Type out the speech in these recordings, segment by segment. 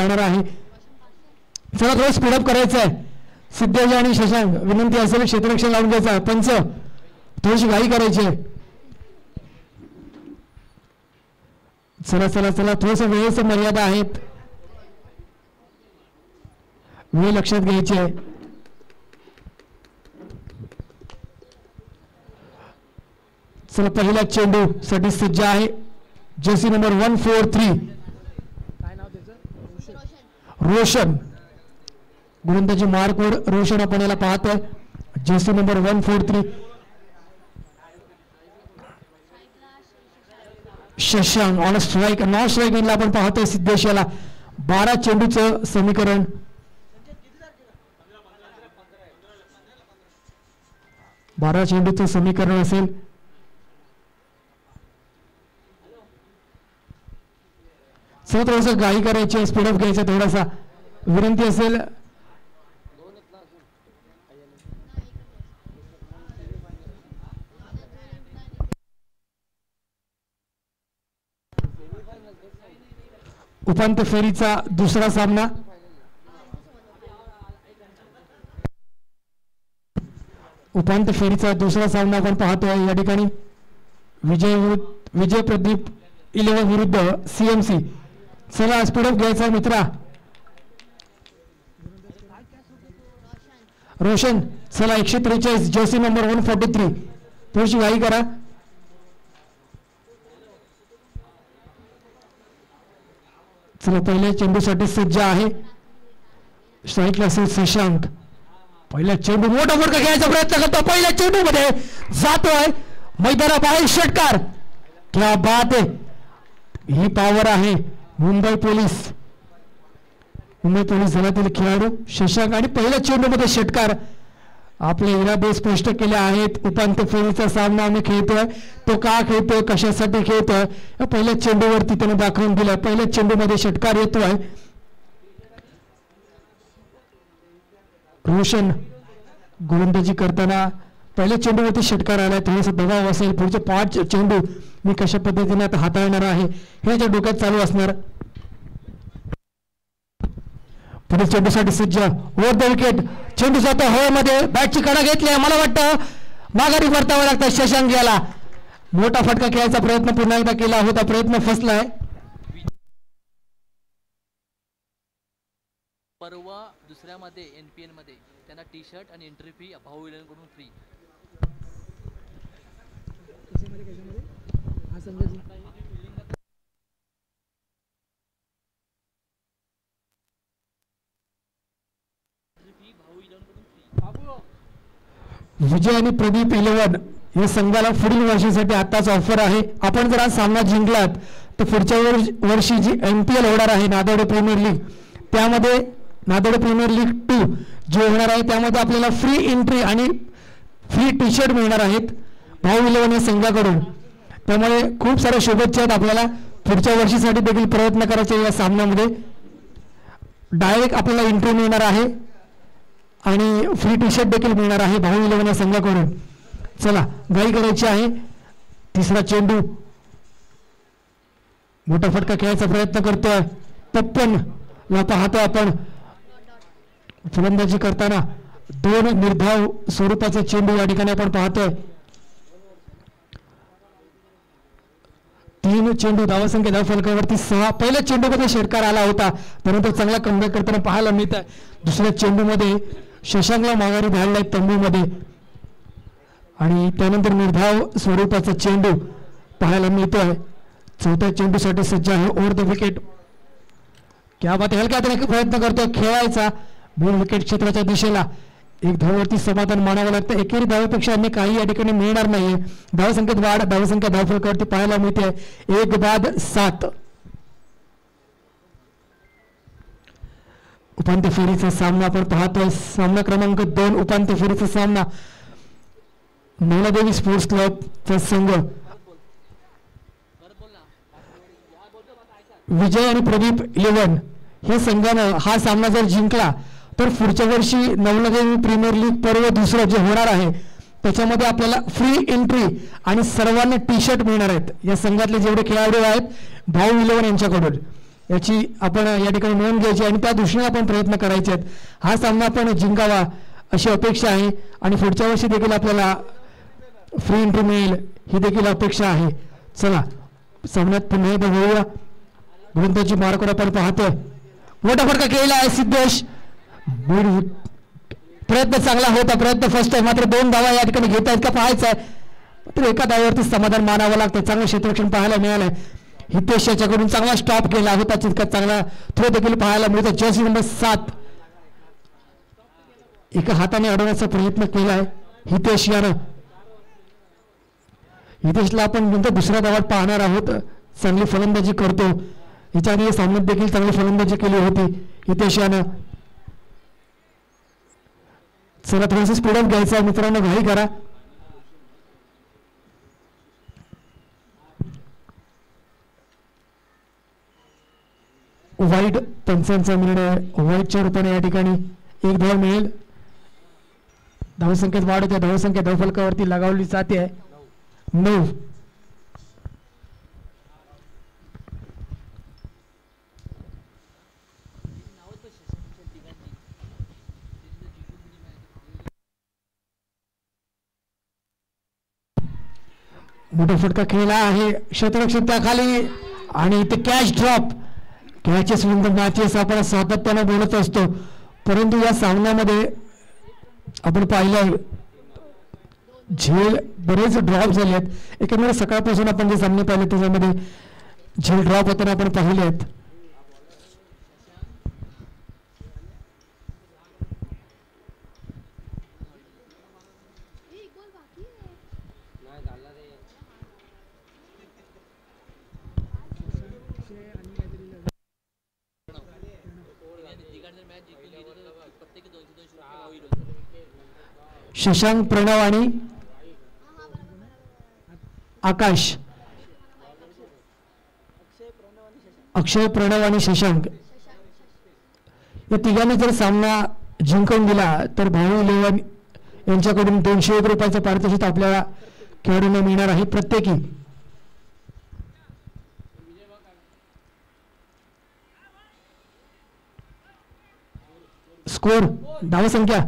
राहणार आहे. चला थोडं स्पीडअप करायचं आहे. सिद्धेश आणि शशांक विनंती असेल क्षेत्ररक्षण लावून घ्यायचा. पंच थोडीशी घाई करायची आहे. चला चला चला थोडंसं वेळेचं मर्यादा आहेत. वेळ लक्षात घ्यायची आहे. चला पहिला चेंडू साठी सज्ज आहे जर्सी नंबर 143 रोशन. गोलंदाजी मार्कवर रोशन आपण याला पाहतोय. Jersey number 143 Shashank on strike. Non strike मधला आपण पाहतोय सिद्धेश याला. 12 चेंडूचं समीकरण. 12 चेंडूचं समीकरण असेल. चला थोडंसं घाई करायची, स्पीडअप घ्यायचं थोडासा विनंती असेल. उपांत्य फेरीचा दुसरा सामना. उपांत्य फेरीचा दुसरा सामना आपण पाहतोय या ठिकाणी. विजय प्रदीप 11 विरुद्ध CMC. चला स्पीडअप घ्यायचा मित्रा. रोशन चला 143 जर्सी नंबर 143. थोडीशी घाई करा. चला पहिल्या चेंडूसाठी सज्ज आहे. स्ट्राईकला असेल शशांक. पहिला चेंडू मोठा फटका घ्यायचा प्रयत्न करतो. पहिल्या चेंडू मध्ये जातोय मैदानाबाहेर षटकार. क्या बात आहे. ही पॉवर आहे मुंबई पोलीस दलातील खेळाडू शशांक. आणि पहिल्या चेंडू मध्ये षटकार. आपले इरादे स्पष्ट केले आहेत. उपांत्य फेरीचा सामना आम्ही खेळतोय. तो का खेळतोय, कशासाठी खेळतोय, पहिल्या चेंडूवरती त्याने दाखवून दिलं. पहिल्या चेंडूमध्ये षटकार येतोय. रोशन गोलंदाजी करताना पहिल्या चेंडूवरती षटकार आलाय. थोडासा दबाव असेल. पुढचे 5 चेंडू मी कशा पद्धतीने आता हाताळणार आहे हे त्याच्या डोक्यात चालू असणार. पुढील चेंडूसाठी सज्ज. Over the wicket. चेंडू जातो हवेमध्ये. बॅटची कडा घेतली. मला वाटतं माघारी परतावं लागतं शशांक याला. मोठा फटका खेळायचा प्रयत्न पुन्हा एकदा केला होता. प्रयत्न फसलाय. परवा दुसऱ्यामध्ये NPN मध्ये त्यांना टी-शर्ट आणि एंट्री फी भाऊ कडून फ्री. विजय आणि प्रदीप 11 या संघाला पुढील वर्षासाठी आताच ऑफर आहे. आपण जर आज सामना जिंकलात तर पुढच्या वर्षी जी MPL होणार आहे नांदेड प्रीमियर लीग, त्यामध्ये नांदेड प्रीमियर लीग 2 जे होणार आहे त्यामध्ये आपल्याला फ्री एंट्री आणि फ्री टी-शर्ट मिळणार आहेत भाऊ 11 या संघाकडून. त्यामुळे खूप साऱ्या शुभेच्छा आहेत आपल्याला. पुढच्या वर्षीसाठी देखील प्रयत्न करायचे. या सामन्यामध्ये डायरेक्ट आपल्याला एंट्री मिळणार आहे आणि फ्री टी-शर्ट देखील मिळणार आहे भाऊ 11 या संघाकडून. चला घाई करायची आहे. तिसरा चेंडू. मोठा फटका खेळायचा प्रयत्न करतोय. 53 ला पाहतोय आपण. फलंदाजी करताना 2 निर्धाव स्वरूपाचा चेंडू या ठिकाणी आपण पाहतोय. 3 चेंडू धावसंख्या धावफलकावरती 6. पहिल्या चेंडूमध्ये षटकार आला होता. त्यानंतर चांगला कमबॅक करताना पाहायला मिळत आहे. दुसऱ्या चेंडूमध्ये शशांकला माघारी धाडलाय तंबूमध्ये आणि त्यानंतर निर्धाव स्वरूपाचा चेंडू पाहायला मिळतोय. चौथ्या चेंडूसाठी सज्ज आहे. Over the wicket. क्या बात. हलक्या हाताने प्रयत्न करतोय खेळायचा मूळ विकेट क्षेत्राच्या दिशेला. 1 धावावरती समाधान मानावं लागतं. एकेरी धावेपेक्षा अन्य काही या ठिकाणी मिळणार नाहीये. धावसंख्येत वाढ. धावसंख्या धावफलकावरती पाहायला मिळते 1 बाद 7. उपांत्य फेरीचा सामना आपण पाहतोय. सामना क्रमांक 2 उपांत्य फेरीचा सामना. नवलादेवी स्पोर्ट्स क्लबचा संघ विजय आणि प्रदीप 11 हे संघानं हा सामना जर जिंकला तर पुढच्या वर्षी नवलादेवी प्रीमियर लीग पर्व दुसरं जे होणार आहे त्याच्यामध्ये आपल्याला फ्री एंट्री आणि सर्वांना टी-शर्ट मिळणार आहेत. या संघातले जेवढे खेळाडू आहेत भाऊ 11 यांच्याकडून याची आपण या ठिकाणी नोंद घ्यायची आणि त्या दृष्टीने आपण प्रयत्न करायचे आहेत. हा सामना आपण जिंकावा अशी अपेक्षा आहे आणि पुढच्या वर्षी देखील आपल्याला फ्री एंट्री मिळेल ही देखील अपेक्षा आहे. चला सामन्यात पुन्हा एकदा होऊया. गोलंदाजी मार्कवर आपण पाहतोय. मोठा फटका केलेला आहे सिद्धेश. प्रयत्न चांगला होता. प्रयत्न फर्स्ट आहे मात्र 2 धावा या ठिकाणी घेत आहेत का पाहायचं आहे. मात्र एका धावावरती समाधान मानावं लागतं. चांगलं क्षेत्ररक्षण पाहायला मिळालंय. हितेश याच्याकडून चांगला स्टॉप केला होता. तितका चांगला थ्रो देखील पाहायला मिळतो. जर्सी नंबर 7 एका हाताने अडवण्याचा प्रयत्न केला आहे हितेश यानं. हितेशला आपण नंतर दुसऱ्या धावात पाहणार आहोत. चांगली फलंदाजी करतो. याच्या आधी सामन्यात देखील चांगली फलंदाजी केली होती हितेश यानं. चला थोडंसं स्पीडअप घ्यायचं आहे मित्रांनो. घाई करा. वाईट पंचांचा निर्णय. वाईटच्या रूपाने या ठिकाणी 1 धाव मिळेल. धावसंख्येत वाढ होते. धावसंख्या धावफलकावरती लगावली जाते आहे 9. मोठा फटका खेळला आहे. क्षेत्ररक्षण त्याखाली आणि ते catch drop. Catches win matches आपण सातत्याने बोलत असतो परंतु या सामन्यामध्ये आपण पाहिलं झेल बरेच ड्रॉप झाले आहेत. एकंदरीत सकाळपासून आपण जे सामने पाहिले त्याच्यामध्ये झेल ड्रॉप होताना आपण पाहिले आहेत. शशांक प्रणव आणि आकाश. अक्षय प्रणव आणि शशांक या तिघांनी जर सामना जिंकून दिला तर भाऊ 11 यांच्याकडून 201 रुपयाचं पारितोषिक आपल्याला खेळाडूंना मिळणार आहे प्रत्येकी. स्कोर धावसंख्या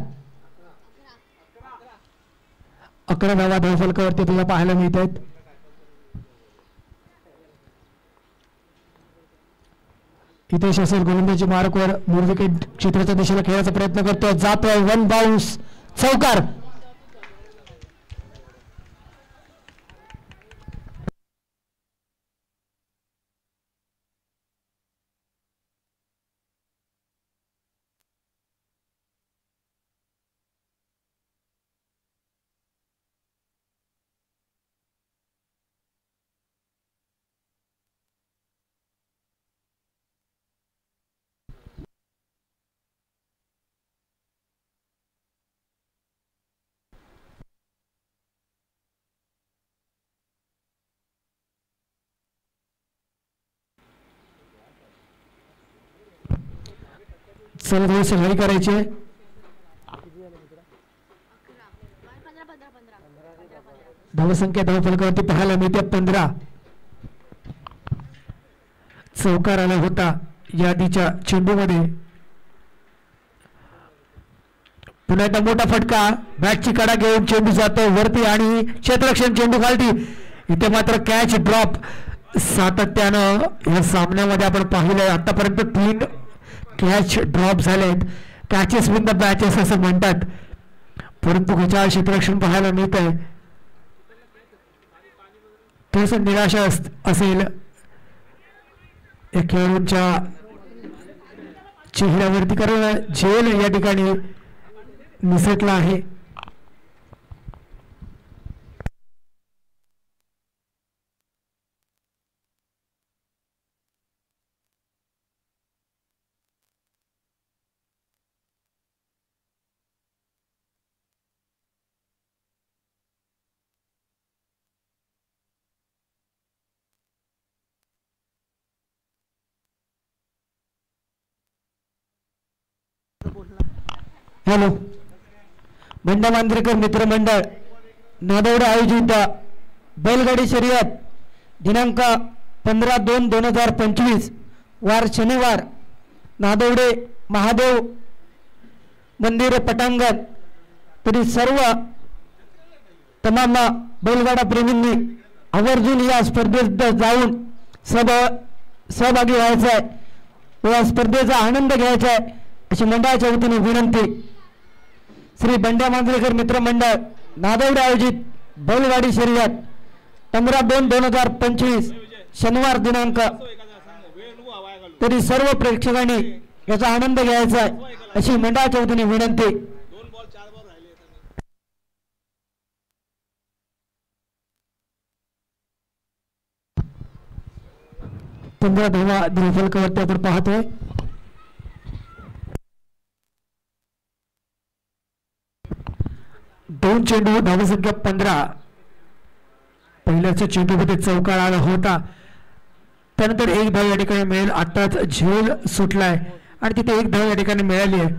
11 धावा धावफलकावरती आपल्याला पाहायला मिळत आहेत. हितेश असेल गोलंदाजी मार्कवर मूळ विकेट क्षेत्राच्या दिशेला खेळायचा प्रयत्न करतोय. जातोय 1 बाउन्स चौकार. चला थोडी सगळी करायची आहे. धावसंख्या धावफलकावरती पाहायला मिळते 15. चौकार आला होता यादीच्या चेंडूमध्ये. पुन्हा एकदा मोठा फटका. बॅटची कडा घेऊन चेंडू जातो वरती आणि क्षेत्ररक्षण चेंडू खालती. इथे मात्र कॅच ड्रॉप सातत्यानं या सामन्यामध्ये आपण पाहिलंय. आतापर्यंत 3 कॅच ड्रॉप झालेत. कॅचेस विन द मॅचेस असं म्हणतात परंतु ह्याच्या क्षेत्ररक्षण पाहायला मिळत आहे. थोडस निराशा असेल या खेळाडूंच्या चेहऱ्यावरती कारण झेल या ठिकाणी निसटला आहे. हॅलो बंडा मांजरेकर मित्रमंडळ नादवडे आयोजित बैलगाडी शर्यत दिनांक 15/2/2025 वार शनिवार नादवडे महादेव मंदिर पटांगण, तरी सर्व तमाम बैलगाडा प्रेमींनी आवर्जून या स्पर्धेत जाऊन सहभागी व्हायचं आहे व या स्पर्धेचा आनंद घ्यायचा आहे अशी मंडळाच्या वतीने विनंती. श्री बंड्या मांजरेकर मित्र मंडळ नादवडे आयोजित बैलगाडी शर्यत 15/2/2025 शनिवार दिनांक, तरी सर्व प्रेक्षकांनी याचा आनंद घ्यायचा आहे अशी मंडळाच्या वतीने विनंती. 15 धावा धावफलकावरती आपण पाहतोय. दोन चेंडू, धावसंख्या 15. पहिल्याच्या चेंडूमध्ये चौकार आला होता, त्यानंतर एक धाव या ठिकाणी मिळेल. आताच झेल सुटलाय आणि तिथे एक धाव या ठिकाणी मिळाली आहे.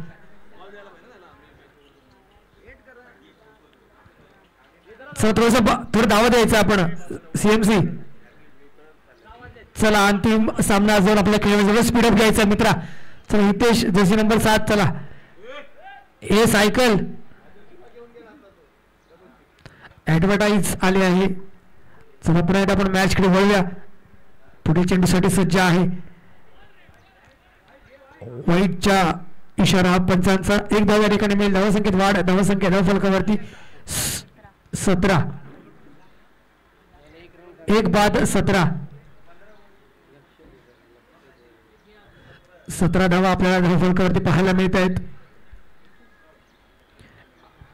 थोडं धावा द्यायचं आपण सीएमसी. चला अंतिम सामना जाऊन आपल्या खेळाजवळ स्पीडअप घ्यायचा मित्रा. चला हितेश जर्सी नंबर 7. चला हे सायकल ऍडव्हर्टाईज आली आहे. चला पुन्हा एकदा आपण मॅच कडे वळूया. पुढे चेंडूसाठी सज्ज आहे. वाईटच्या इशारा पंचांचा. एक धाव या ठिकाणी मिळेल. धावसंख्येत वाढ. धावसंख्या धावफलकावरती 17. 1/17. 17 धावा आपल्याला धावफलकावरती पाहायला मिळत आहेत.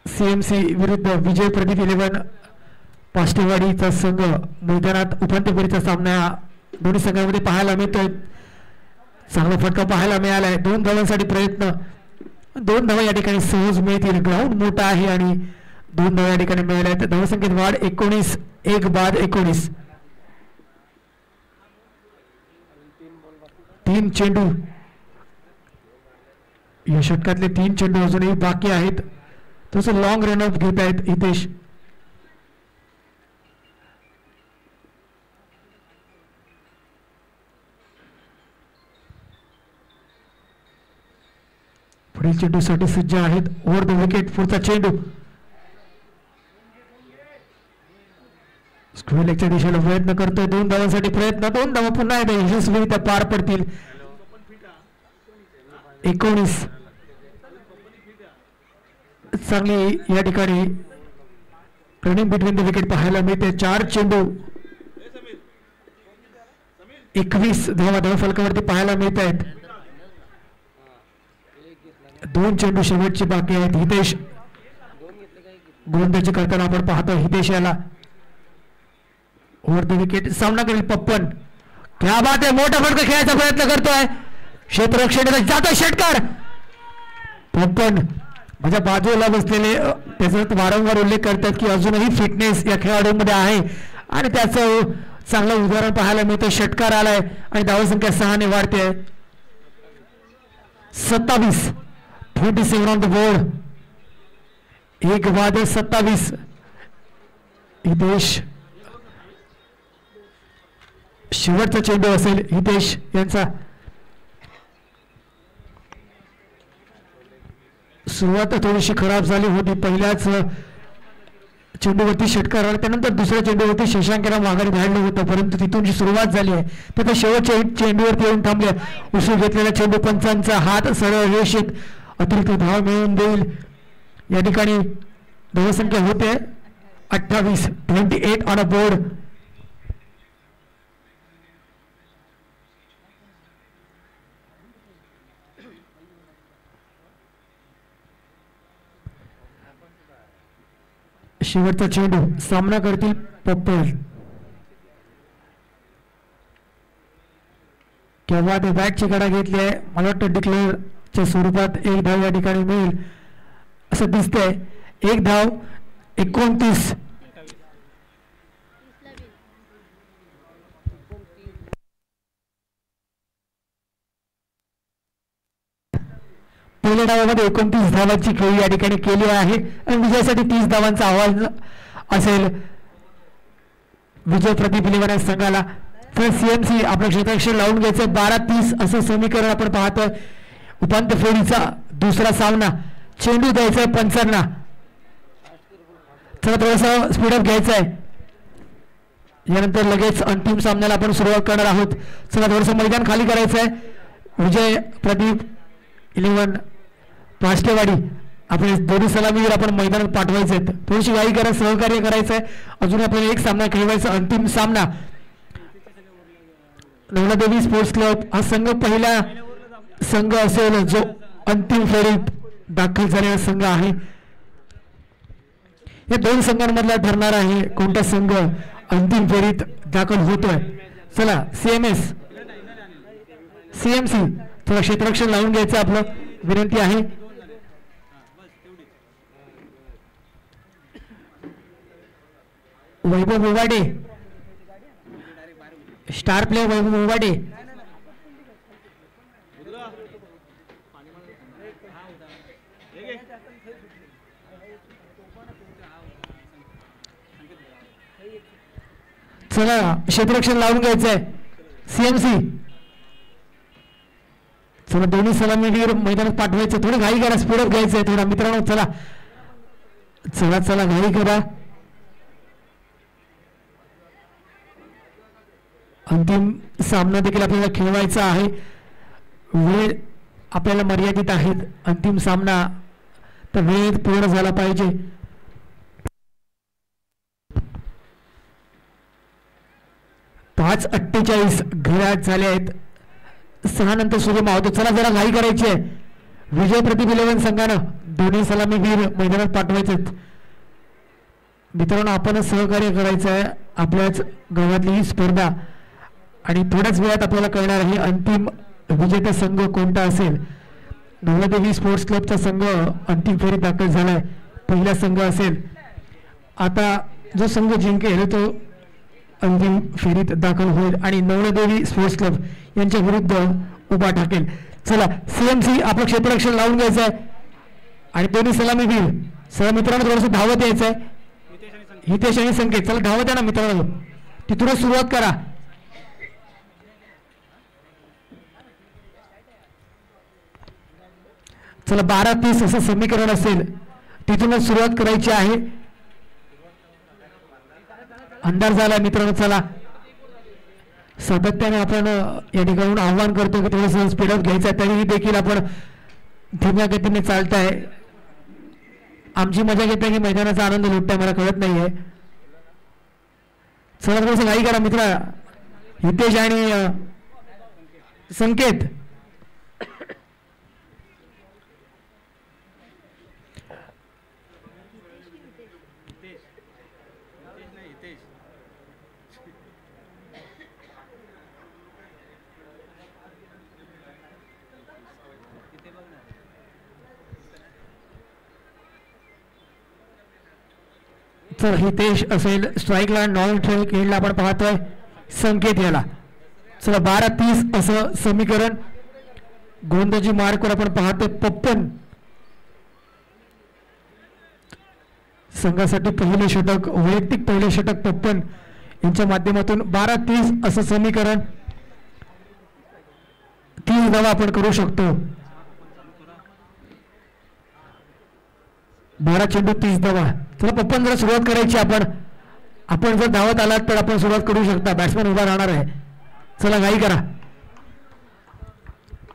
सीएमसी विरुद्ध विजय प्रदीप 11 पाष्टेवाडीचा संघ मैदानात उपांत्य फेरीचा सामना दोन्ही संघांमध्ये पाहायला मिळतोय. चांगला फटका पाहायला मिळाला आहे. 2 धावांसाठी प्रयत्न. 2 धावा या ठिकाणी सहज मिळतील. ग्राउंड मोठा आहे आणि 2 धावा या ठिकाणी मिळाल्या आहेत. धावसंख्येत वाढ 19. 1/19. 3 चेंडू. या षटकातले 3 चेंडू अजूनही बाकी आहेत. तसं लॉंग रन अप घेत आहेत हितेश. पुढील चेंडूसाठी सज्ज आहेत. Over the wicket. पुढचा चेंडू स्क्वेअर लेगच्या दिशेला प्रयत्न करतोय. 2 धावांसाठी प्रयत्न. 2 धावा पुन्हा एकदा यशस्वीरित्या पार पडतील. 19. चांगली या ठिकाणी रनिंग बिटवीन द विकेट पाहायला मिळते. 4 चेंडू 21 धावा धावफलकावरती पाहायला मिळत आहेत. 2 चेंडू शेवटचे बाकी आहेत. हितेश गोलंदाजी करताना आपण पाहतो. हितेश याला ओव्हर द विकेट. सामना करेल पप्पन. क्या बात आहे. मोठा फटका खेळायचा प्रयत्न करतोय. क्षेत्ररक्षण जातो षटकार. पप्पन माझ्या बाजूला बसलेले त्याचा वारंवार उल्लेख करतात की अजूनही फिटनेस या खेळाडूंमध्ये आहे आणि त्याचं चांगलं उदाहरण पाहायला मिळतं. षटकार आलाय आणि धावसंख्या 6 ने वाढते. 27. 27 ऑन द बोर्ड. 1/27. हितेश शेवटचा चेंडू असेल हितेश यांचा. सुरुवात थोडीशी खराब झाली होती. पहिल्याच चेंडूवरती षटकार आला, त्यानंतर दुसऱ्या चेंडूवरती शशांकला माघारी धाडलं होतं, परंतु तिथून जी सुरुवात झाली आहे तर शेवटच्या चेंडूवरती येऊन थांबले. उसळी घेतलेला चेंडू पंचांचा हात सरळ रेषेत अतिरिक्त धाव मिळवून देईल. या ठिकाणी धावसंख्या होते 28. 28 ऑन अ बोर्ड. शेवटचा चेंडू. सामना करतील पप्पल. केव्हा ते बॅटची कडा घेतली आहे. मला वाटतं डिक्लेअरच्या स्वरूपात 1 धाव या ठिकाणी मिळेल असं दिसतंय. 1 धाव. 29. पहिल्या डावामध्ये 29 धावांची खेळी या ठिकाणी केली आहे आणि विजयासाठी 30 धावांचा आवाज असेल विजय प्रदीप 11 संघाला. तर सीएमसी आपलं क्षेत्ररक्षण लावून घ्यायचं 12-30 असं समीकरण आपण पाहतोय. उपांत्य फेरीचा दुसरा सामना. चेंडू द्यायचा आहे पंचांना. चला थोडंसं स्पीडअप घ्यायचं आहे. यानंतर लगेच अंतिम सामन्याला आपण सुरुवात करणार आहोत. चला थोडंसं मैदान खाली करायचं आहे. विजय प्रदीप 11 पाष्टेवाडी आपले दोन्ही सलामीवीर आपण मैदानात पाठवायचे आहेत. थोडीशी घाई करा, सहकार्य करायचं आहे. अजून आपल्याला एक सामना खेळवायचा. अंतिम सामना. नवलादेवी स्पोर्ट्स क्लब हा संघ पहिला संघ असेल जो अंतिम फेरीत दाखल झालेला संघ आहे. या दोन संघांमधला ठरणार आहे कोणता संघ अंतिम फेरीत दाखल होतोय. चला सीएमसी थोडं क्षेत्ररक्षण लावून घ्यायचं आपलं विनंती आहे. वैभव उवाडे स्टार प्लेयर वैभव उवाडे. चला क्षेत्ररक्षण लावून घ्यायचंय सीएमसी. चला दोन्ही सलामीवीर मैदानात पाठवायचं. थोडी घाई करा, स्पीडअप घ्यायचंय थोडा मित्रांनो. चला चला चला घाई करा. अंतिम सामना देखील आपल्याला खेळवायचा आहे. वेळ आपल्याला मर्यादित आहेत. अंतिम सामना तर वेळेत पूर्ण झाला पाहिजे. 5:48 घड्याळ झाले आहेत. 6 नंतर सूर्य मावतो. चला जरा घाई करायची आहे. विजय प्रदीप 11 संघानं दोन्ही सलामीवीर मैदानात पाठवायचे. मित्रांनो आपण सहकार्य करायचं आहे. आपल्याच गावातली ही स्पर्धा आणि थोड्याच वेळात आपल्याला कळणार आहे अंतिम विजेता संघ कोणता असेल. नवलादेवी स्पोर्ट्स क्लबचा संघ अंतिम फेरीत दाखल झालाय. पहिला संघ असेल. आता जो संघ जिंकेल तो अंतिम फेरीत दाखल होईल आणि नवलादेवी स्पोर्ट्स क्लब यांच्या विरुद्ध उभा टाकेल. चला सीएमसी आपलं क्षेत्ररक्षण लावून घ्यायचं आहे आणि दोन्ही सलामीवीर. चला मित्रांनो थोडंसं धावत यायचं आहे. हितेश आणि संकेत चला धावत आहे ना मित्रांनो. तिथूनच सुरुवात करा. चला 12-30 असं समीकरण असेल. तिथूनच सुरुवात करायची आहे. अंधार झाला मित्रांनो. चला सातत्याने आपण या ठिकाणून आव्हान करतो की थोडंसं स्पीडअप घ्यायचं आहे. तरीही देखील आपण धीम्या गतीने चालताय. आमची मजा घेताय की मैदानाचा आनंद लुटताय मला कळत नाहीये. चला थोडंसं घाई करा मित्र. हितेश आणि संकेत. तर हितेश असेल स्ट्राईकला. नॉन खेळला आपण पाहतोय संकेत याला. चला 12-30 असं समीकरण. गोलंदाजी मार्कवर आपण पाहतोय पप्पन संघासाठी पहिले षटक, वैयक्तिक पहिले षटक पप्पन यांच्या माध्यमातून 12-30 असं समीकरण. 30 धावा आपण करू शकतो. 12 चेंडू 30 धावा. चला पप्पन जरा सुरुवात करायची आपण जर धावत आलात तर आपण सुरुवात करू शकता. बॅट्समॅन उभा राहणार आहे. चला घाई करा.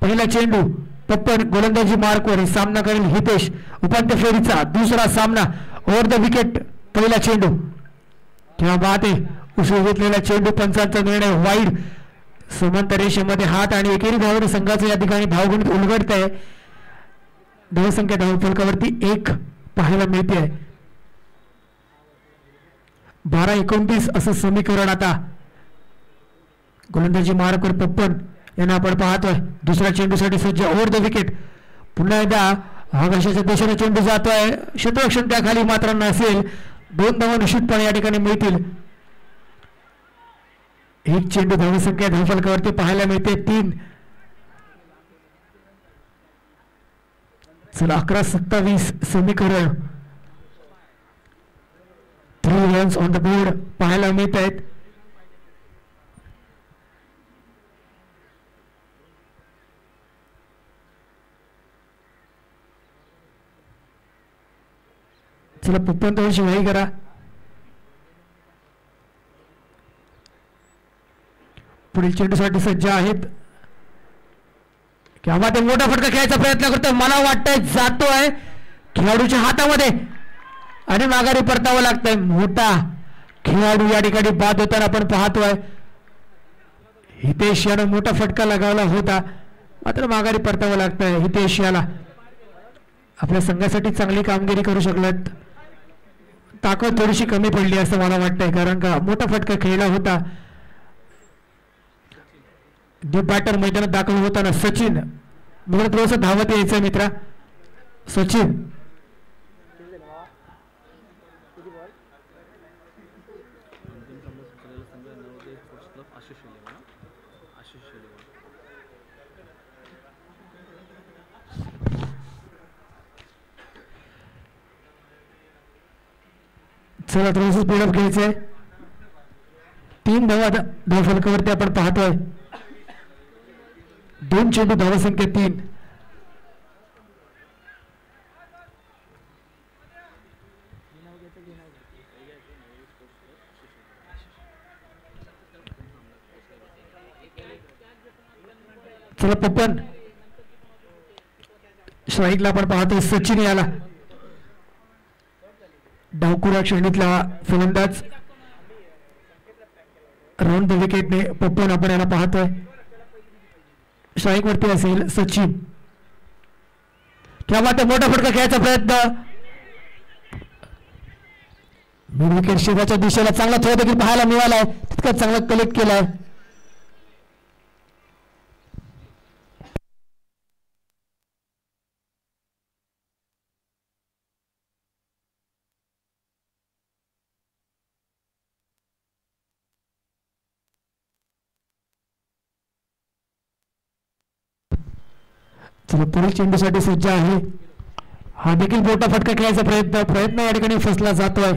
पहिला चेंडू पप्पन गोलंदाजी मार्कवर. सामना करेल हितेश. उपांत्य फेरीचा दुसरा सामना. ओव्हर द विकेट पहिला चेंडू. किंवा बाद आहे. उसळी घेतलेला चेंडू. पंचांचा निर्णय वाईड. समांतर रेषेमध्ये हात आणि एकेरी धावणे संघाचं या ठिकाणी धावगणित उलगडत आहे. धावसंख्या धावफलकावरती 1 पाहायला मिळते आहे. 12-29 असं समीकरण. आता गोलंदाजी मार्कवर पप्पन यांना आपण पाहतोय. दुसऱ्या चेंडूसाठी सज्ज. Over the wicket. पुन्हा एकदा आकाशाच्या दिशेने चेंडू जातोय. क्षेत्ररक्षण त्याखाली मात्र नसेल. 2 धावा निश्चितपणे या ठिकाणी मिळतील. एक चेंडू धावसंख्या धावफलकावरती पाहायला मिळते 3. चला 11-27 समीकरण. 3 रन्स ऑन द बोर्ड पाहायला मिळत आहेत. चला पप्पन थोडी शिवाई करा. पुढील चेंडूसाठी सज्ज आहेत. किंवा ते मोठा फटका खेळायचा प्रयत्न करतोय. मला वाटतंय जातोय खेळाडूच्या हातामध्ये आणि माघारी परतावं लागतंय. मोठा खेळाडू या ठिकाणी बाद होताना आपण पाहतोय. हितेश यानं मोठा फटका लगावला होता मात्र माघारी परतावं लागतंय. हितेश याला आपल्या संघासाठी चांगली कामगिरी करू शकलेत. ताकद थोडीशी कमी पडली असं मला वाटतंय कारण का मोठा फटका खेळला होता. जे बॅटर मैदानात दाखल होताना सचिन मला थोडंसं धावत यायचं मित्रा. सचिन चला थोडंसं स्पीडअप घ्यायचंय. 3 धाव फलकावरती आपण पाहतोय. 2 चेंडू धावसंख्या 3. चला पप्पन स्ट्राईकला आपण पाहतोय. सचिन याला डावकुरा श्रेणीतला फलंदाज राऊंड द विकेटने पप्पन आपण याला पाहतोय. स्ट्राईक वरती असेल सचिन. किंवा ते मोठा फटका खेळायचा प्रयत्न. मिड विकेट शेजारच्या दिशेला चांगला थ्रो देखील पाहायला मिळालाय. तितकं चांगला कलेक्ट केलाय. चला पुढील चेंडूसाठी सज्ज आहे. हा देखील मोठा फटका खेळायचा प्रयत्न या ठिकाणी फसला जातोय.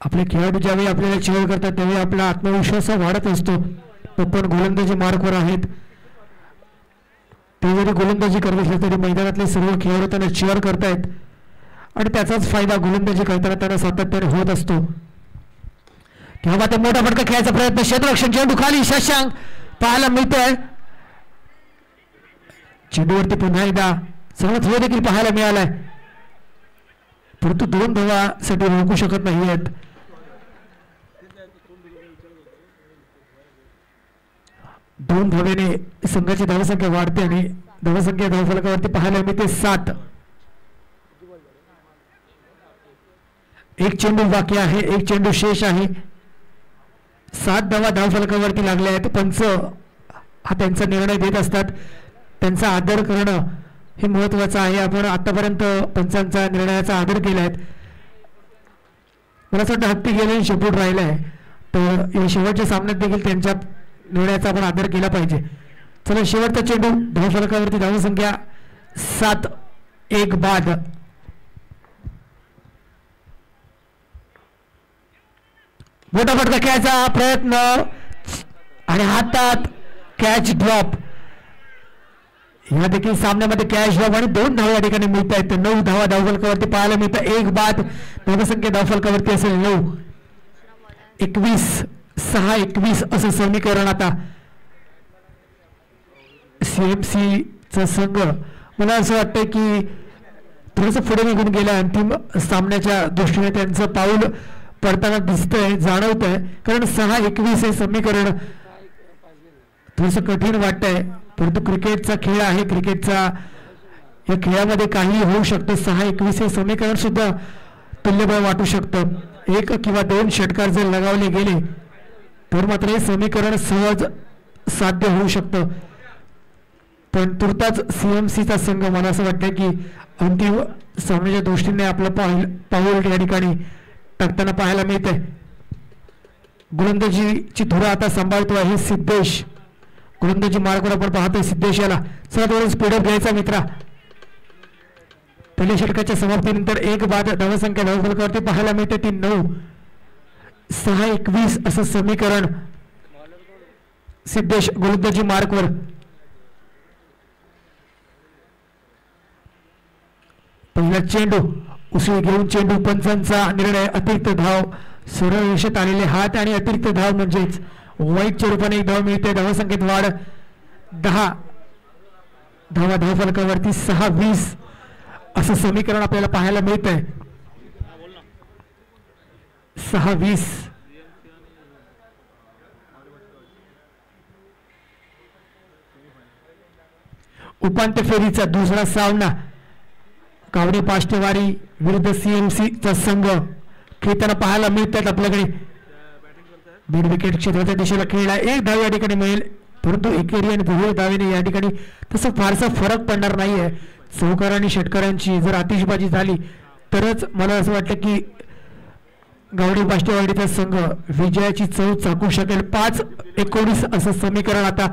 आपले खेळाडू ज्यावेळी आपल्याला चेअर करतात त्यावेळी आपला आत्मविश्वास वाढत असतो. पप्पन गोलंदाजी मार्कवर आहेत. ते जरी गोलंदाजी करत असले तरी मैदानातले सर्व खेळाडू त्यांना चेअर करतायत आणि त्याचाच फायदा गोलंदाजी करताना त्यांना सातत्याने होत असतो. तेव्हा ते मोठा फटका खेळायचा प्रयत्न. क्षेत्ररक्षण चेंडू खाली शशांक पाहायला मिळतोय. चेंडूवरती पुन्हा एकदा चांगला थ्रो देखील पाहायला मिळालाय परंतु 2 धावासाठी रोखू शकत नाही आहेत. 2 धावेने संघाची धावसंख्या वाढते आणि धावसंख्या धावफलकावरती पाहायला मिळते 7. एक चेंडू बाकी आहे. एक चेंडू शेष आहे. 7 धावा धावफलकावरती लागल्या आहेत. पंच हा त्यांचा निर्णय देत असतात. त्यांचा आदर करणं हे महत्वाचं आहे. आपण आतापर्यंत पंचांचा निर्णयाचा आदर केलाय. मला असं वाटतं हत्ती गेले शेपूट राहिलाय तर या शेवटच्या सामन्यात देखील त्यांच्या निर्णयाचा आपण आदर केला पाहिजे. चला शेवटचा चेंडू धावफलकावरती धावसंख्या 7. 1 बाद. मोठा फटका खेळायचा प्रयत्न आणि हातात कॅच ड्रॉप. या देखील सामन्यामध्ये कॅच ड्रॉप आणि 2 धावा या ठिकाणी मिळत आहेत. 9 धावा धावफलकावरती पाहायला मिळतं. 1 बाद. धावसंख्या धावफलकावरती असेल 9. 21 6 21 असं समीकरण आता CMC चा संघ मला असं वाटतं की थोडंसं पुढे निघून गेल्या. अंतिम सामन्याच्या दृष्टीने त्यांचं पाऊल पडताना दिसतंय जाणवतंय कारण 6 21 हे समीकरण थोडंसं कठीण वाटतंय परंतु क्रिकेटचा खेळ आहे. क्रिकेटचा या खेळामध्ये काही होऊ शकतं. 6 21 हे समीकरण सुद्धा तुल्यबळ वाटू शकतं. 1 किंवा 2 षटकार जर लगावले गेले तर मात्र हे समीकरण सहज साध्य होऊ शकतं. पण तुर्ताच CMC चा संघ मला असं वाटतं की अंतिम सामन्याच्या दृष्टीने आपलं पाऊल या ठिकाणी टाकताना पाहायला मिळतंय. गोलंदाजीची धुरा आता सांभाळतो आहे सिद्धेश. गोलंदाजी मार्कवर आपण पाहतोय सिद्धेश याला. चला थोडं स्पीडअप घ्यायचा मित्रा. पहिल्या षटकाच्या समाप्तीनंतर 1 बाद. धावसंख्या धावफलकावरती पाहायला मिळते ती 9. 6 21 असं समीकरण सिद्धेश गोलंदाजी मार्कवर. पहिला चेंडू उसळी घेऊन चेंडू, पंचांचा निर्णय अतिरिक्त धाव, सरळ रेषेत आलेले हात आणि अतिरिक्त धाव म्हणजेच वाईटच्या रूपाने एक धाव मिळते. धावसंख्येत वाढ 10 धावा धावफलकावरती 6-20 असं समीकरण आपल्याला पाहायला मिळत आहे. 6-20. उपांत्य फेरीचा दुसरा सामना कावडे पाष्टेवारी विरुद्ध CMC चा संघ खेळताना पाहायला मिळतात. आपल्याकडे बीड विकेट क्षेत्राच्या दिशेला खेळला, एक धाव या ठिकाणी मिळेल, परंतु एकेरी आणि बहु धावेने या ठिकाणी तसं फारसा फरक पडणार नाहीये. चौकार आणि षटकारांची जर आतिषबाजी झाली तरच मला असं वाटतं की गावडे पाष्टेवाडीचा संघ विजयाची चव चाकू शकेल. 5-19 असं समीकरण. आता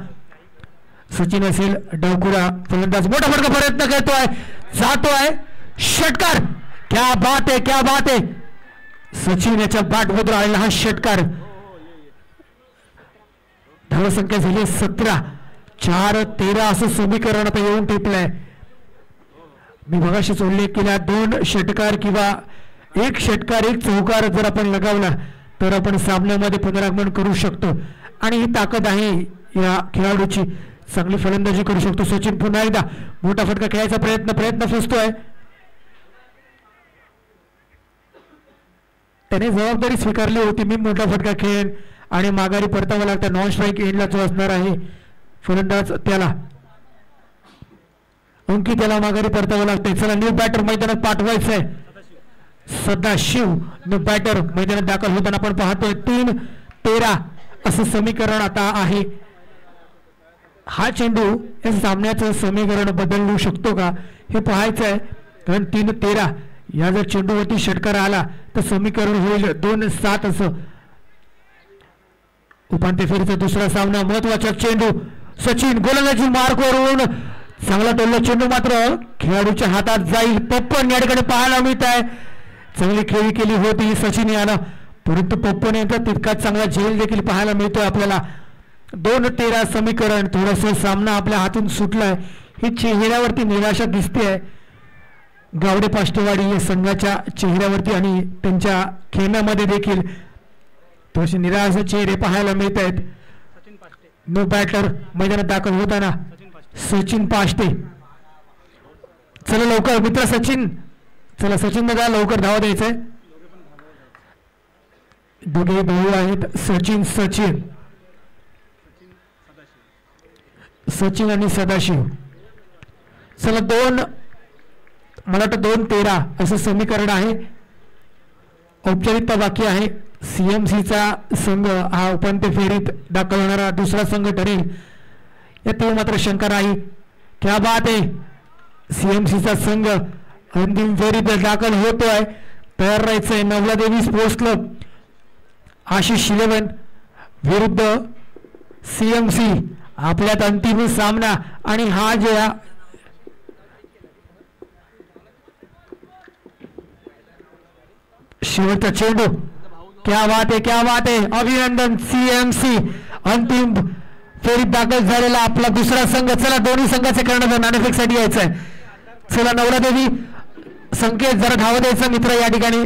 सचिन असेल, डावकुरा फलंदाज मोठा फटका प्रयत्न करतोय, जातोय षटकार. क्या बात आहे, क्या बात आहे. सचिन याच्या बॅटमधून आलेला हा षटकार. धावसंख्या झाली 17. 4-13 असं समीकरण आता येऊन टेपलंय. मी मगाशीच उल्लेख केला, 2 षटकार किंवा 1 षटकार 1 चौकार जर आपण लगावला तर आपण सामन्यामध्ये पुनरागमन करू शकतो आणि ही ताकद आहे या खेळाडूची. चांगली फलंदाजी करू शकतो सचिन. पुन्हा एकदा मोठा फटका खेळायचा प्रयत्न फसतोय. त्याने जबाबदारी स्वीकारली होती, मी मोठा फटका खेळेन आणि माघारी परतावं लागतं. नॉन स्ट्राईक एंडला जो असणार आहे फलंदाज त्याला अंकित त्याला माघारी परतावं लागतंय. चला न्यू बॅटर मैदानात पाठवायचंय. सदाशिव न्यू बॅटर मैदानात दाखल होताना आपण पाहतोय. 3-13 असं समीकरण आता आहे. हा चेंडू या सामन्याचं समीकरण बदलू शकतो का हे पाहायचं आहे, कारण 3-13 या जर चेंडूवरती षटकार आला तर समीकरण होईल 2-7 असं. उपांत्य फेरीचा दुसरा सामना, महत्वाचा चेंडू, सचिन गोलंदाजी मार्कवरून चांगला टोलला चेंडू मात्र खेळाडूच्या हातात जाईल. पप्पन या ठिकाणी पाहायला मिळत आहे. चांगली खेळी केली होती सचिन यानं, परंतु पप्पन यांचा तितकाच चांगला झेल देखील पाहायला मिळतोय आपल्याला. 2-13 समीकरण. थोडासा सामना आपल्या हातून सुटलाय, ही चेहऱ्यावरती निराशा दिसते गावडे पाष्टेवाडी या संघाच्या चेहऱ्यावरती आणि त्यांच्या खेळण्यामध्ये देखील थोडेसे निराश चेहरे पाहायला मिळत आहेत. नो बॅटर मैदानात दाखल होताना सचिन पाष्टे. चला लवकर मित्र सचिन, चला सचिन दादा लवकर धावा द्यायचंय. दोघे भाऊ आहेत, सचिन आणि सदाशिव. चला मला वाटतं 2-13 असं समीकरण आहे. औपचारिकता बाकी आहे. CMC चा संघ हा उपांत्य फेरीत दाखल होणारा दुसरा संघ ठरेल यात मात्र शंका नाही. क्या बात आहे. CMC चा संघ अंतिम फेरीत दाखल होतोय. तयार राहायचंय. नवलादेवी स्पोर्ट्स क्लब आशिष 11 विरुद्ध CMC आपल्यात अंतिम सामना. आणि हा जे शेवटचा चेंडू. क्या बात है, क्या बात है. अभिनंदन. CMC अंतिम फेरीत दाखल झालेला आपला दुसरा संघ. चला दोन्ही संघाचे कर्णधार नाणेफेकसाठी यायचंय. चला नवलादेवी संकेत जरा धावा द्यायचा मित्र या ठिकाणी.